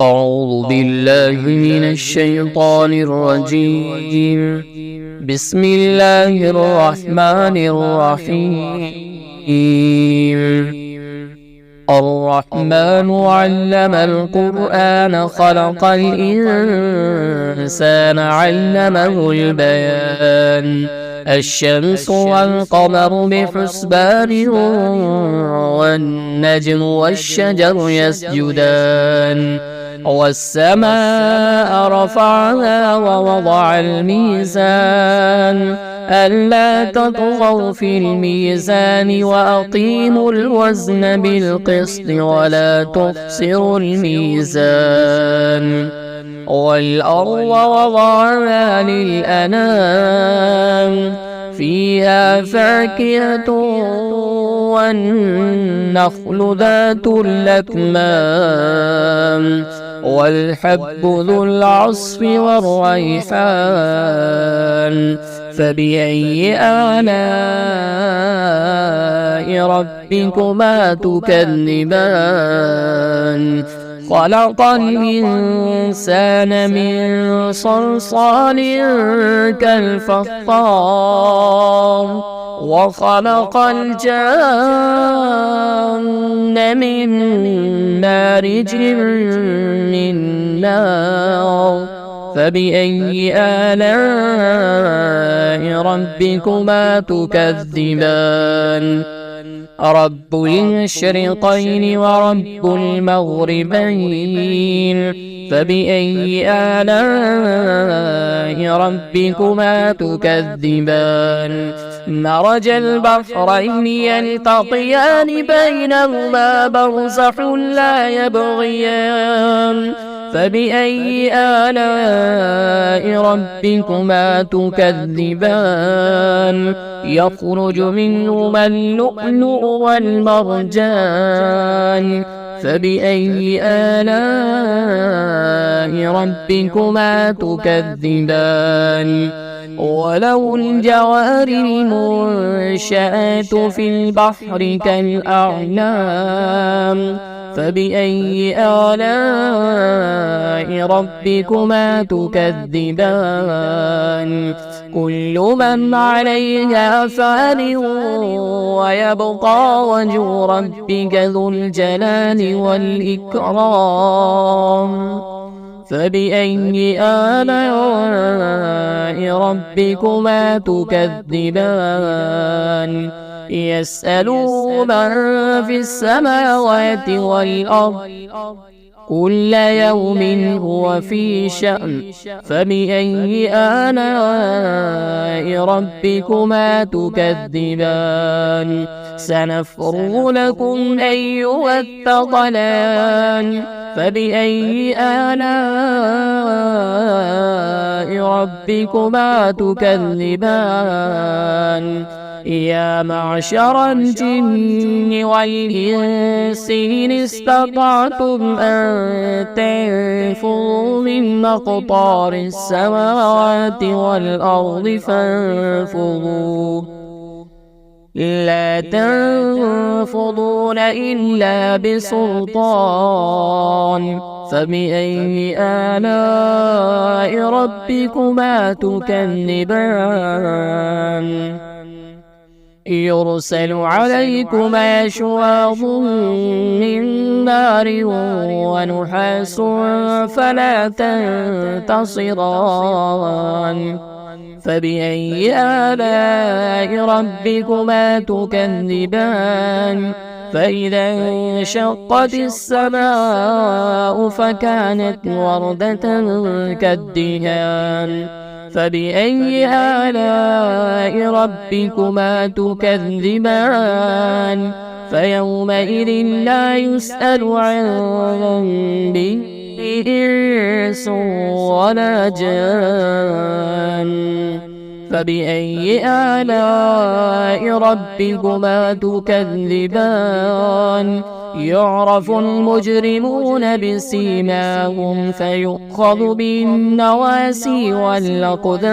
أعوذ بالله من الشيطان الرجيم. بسم الله الرحمن الرحيم. الرحمن علم القرآن خلق الإنسان علمه البيان. الشمس والقمر بحسبان والنجم والشجر يسجدان والسماء رفعها ووضع الميزان ألا تطغوا في الميزان وأقيموا الوزن بالقسط ولا تخسروا الميزان والأرض وضعها للأنام فيها فاكهة والنخل ذات الأكمام والحب ذو العصف والريحان فبأي آلاء ربكما تكذبان خلق الإنسان من صلصال كالفخار وخلق الجان من مارج من نار فبأي آلاء ربكما تكذبان رب المشرقين ورب المغربين فبأي آلاء ربكما تكذبان مرج البحرين يلتقيان بينهما برزخ لا يبغيان فبأي آلاء ربكما تكذبان يخرج منهما اللؤلؤ والمرجان فبأي آلاء ربكما تكذبان وله الجوار المنشآت في البحر كالأعلام فبأي آلاء ربكما تكذبان كل من عليها فان ويبقى وجه ربك ذو الجلال والإكرام فبأي آلاء ربكما تكذبان يسأله من في السماوات والأرض كل يوم هو في شأن فبأي آلاء ربكما تكذبان سنفرغ لكم أيها الثقلان فبأي آلاء ربكما تكذبان يا معشر الجن والإنس إن استطعتم أن تنفذوا من مقطار السماوات والأرض فانفذوا لا تنفضون إلا بسلطان فبأي آلاء ربكما تكذبان يرسل عليكما شواظ من نار ونحاس فلا تنتصران فبأي آلاء ربكما تكذبان فإذا انشقت السماء فكانت وردة كالدهان فبأي آلاء ربكما تكذبان فيومئذ لا يسأل عن ذنبه إنس ولا جان فبأي آلاء ربكما تكذبان يعرف المجرمون بسيماهم فيؤخذ بالنواسي والأقدام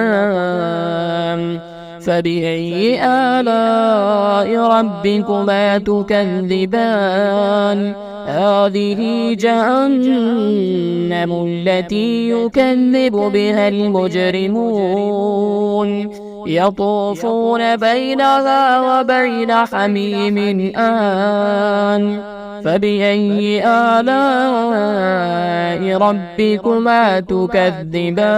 فبأي آلاء ربكما تكذبان هذه جهنم جهنم التي يكذب بها المجرمون يطوفون بينها وبين حميم آن فبأي آلاء ربكما تكذبان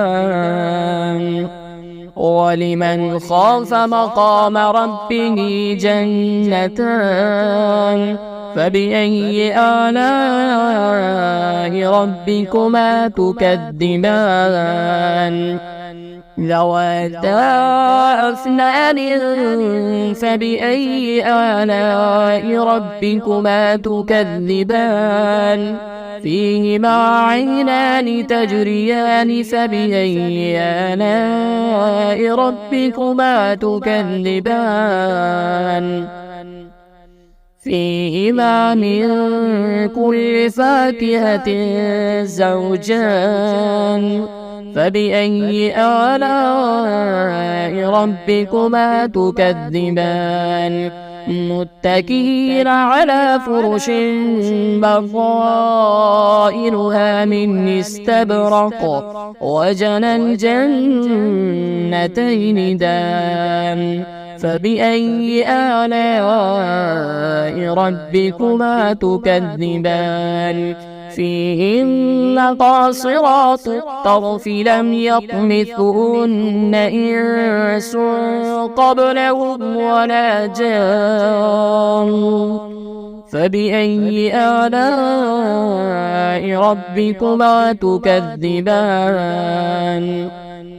ولمن خاف مقام ربه جنتان فبأي آلاء ربكما تكذبان ذواتا أفنان فبأي آلاء ربكما تكذبان فيهما عينان تجريان فبأي آلاء ربكما تكذبان فيهما من كل فاكهة زوجان فبأي آلاء ربكما تكذبان متكئين على فرش بطائنها من استبرق وجنى الجنتين دان فبأي آلاء ربكما تكذبان فيهن قاصرات الطرف لم يطمثهن إنس قبلهم ولا جان فبأي آلاء ربكما تكذبان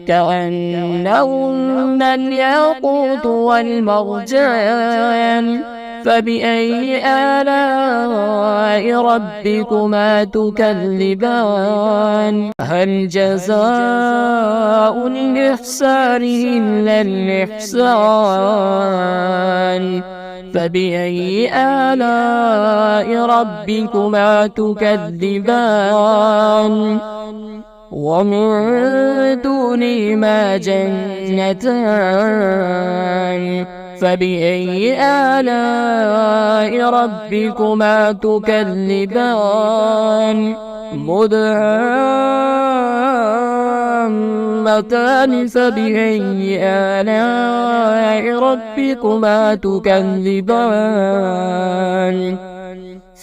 كأنهن الياقوت والمرجان فبأي آلاء ربكما تكذبان هل جزاء الإحسان إلا الإحسان فبأي آلاء ربكما تكذبان ومن دونهما جنتان فبأي آلاء ربكما تكذبان مدهامتان فبأي آلاء ربكما تكذبان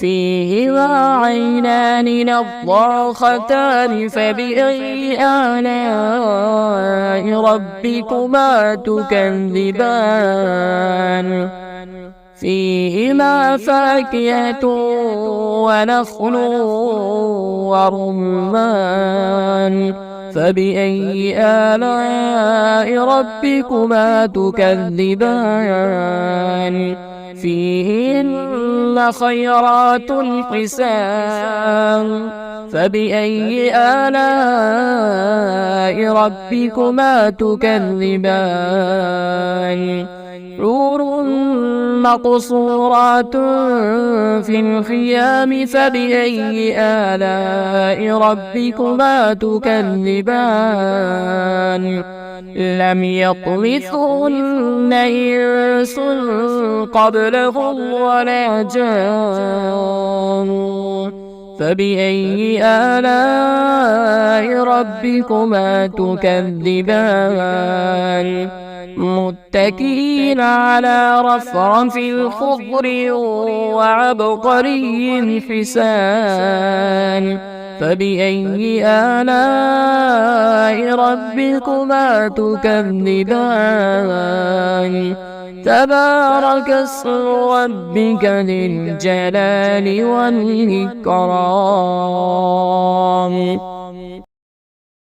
فيهما عينان نضاختان فبأي آلاء ربكما تكذبان فيهما فاكهة ونخل ورمان فبأي آلاء ربكما تكذبان فيهن خيرات حسان فبأي آلاء ربكما تكذبان حور مقصورات في الخيام فبأي آلاء ربكما تكذبان لم يطمثهن إنس قبلهم ولا جان فبأي آلاء ربكما تكذبان متكئين على رفرف خضر وعبقري حسان فبأي آلاء ربكما تكذبان تبارك اسم ربك ذي الجلال والإكرام